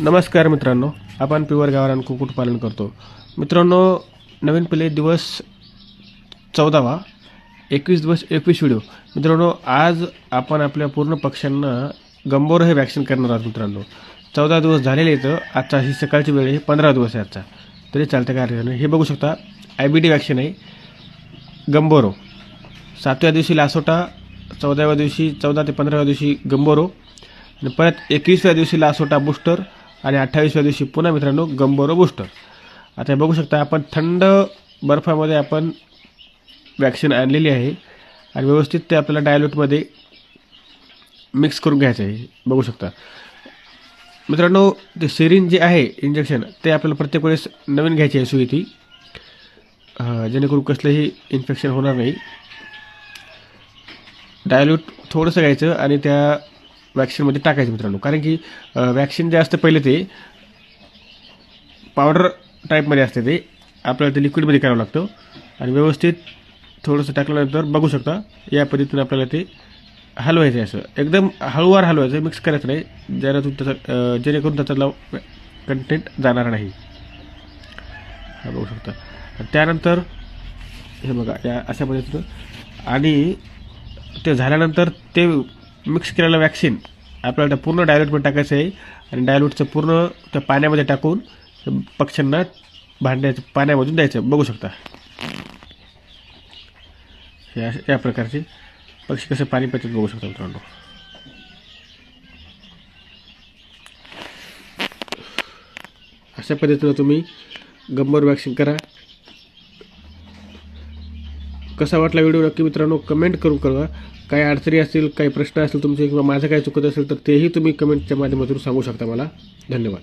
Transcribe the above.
नमस्कार मित्रांनो, आपण प्युअर गावरान कुक्कुटपालन करतो. मित्रांनो, नवीन पिल्ले दिवस 14वा 21 दिवस 21 व्हिडिओ. मित्रांनो, आज आपण आपल्या पूर्ण पक्ष्यांना गंभोर हे वॅक्सिन करणार आहोत. मित्रांनो, 14 दिवस झालेले आहेत. आजचा ही सकाळची वेळ आहे, 15 दिवस आहे आजचा, तरी चालतं काय नाही. हे बघू शकता, IBD वॅक्सिन आहे. गंभोरो 7व्या दिवशी लासोटा, 14व्या दिवशी 14 ते 15व्या दिवशी गंभोरो, आणि परत 21व्या दिवशी लासोटा बूस्टर, आणि 28व्या दिवशी पुन्हा मित्रांनो गंभोरो बूस्टर. आता हे बघू शकता, आपण थंड बर्फामध्ये आपण वॅक्सिन आणलेली आहे आणि व्यवस्थित ते आपल्याला डायल्यूटमध्ये मिक्स करून घ्यायचं आहे. बघू शकता मित्रांनो, ते सिरिंज जे आहे इंजेक्शन, ते आपल्याला प्रत्येक वेळेस नवीन घ्यायची आहे सुई ती, जेणेकरून कसलंही इन्फेक्शन होणार नाही. डायल्यूट थोडंसं घ्यायचं आणि त्या वॅक्सिनमध्ये टाकायचं मित्रांनो, कारण की वॅक्सिन जे असतं पहिले ते पावडर टाईपमध्ये असते, ते आपल्याला ते लिक्विडमध्ये करावं लागतं. आणि व्यवस्थित थोडंसं टाकल्यानंतर बघू शकता, या पद्धतीने आपल्याला ते हलवायचं आहे. असं एकदम हळूवार हलवायचं, मिक्स करायचं नाही, जेणेकरून त्याचा कंटेंट जाणार नाही. हा बघू शकता. त्यानंतर हे बघा, या अशा पद्धतीनं, आणि ते झाल्यानंतर ते मिक्स केलेलं वॅक्सिन आपल्याला पूर्ण डायल्यूटमध्ये टाकायचं आहे, आणि डायल्यूटचं पूर्ण त्या पाण्यामध्ये टाकून पक्ष्यांना भांड्याचं पाण्यामधून द्यायचं. बघू शकता, या प्रकारचे पक्षी कसं पाणी पितात बघू शकता मित्रांनो. अशा पद्धतीनं तुम्ही गंभोर वॅक्सिन करा. कसा वाटला व्हिडिओ नक्की मित्रांनो कमेंट करून कळवा. काही अडचणी असतील, काही प्रश्न असतील तुमचे, किंवा माझं काही चुकत असेल तर तेही तुम्ही कमेंटच्या माध्यमातून सांगू शकता मला. धन्यवाद.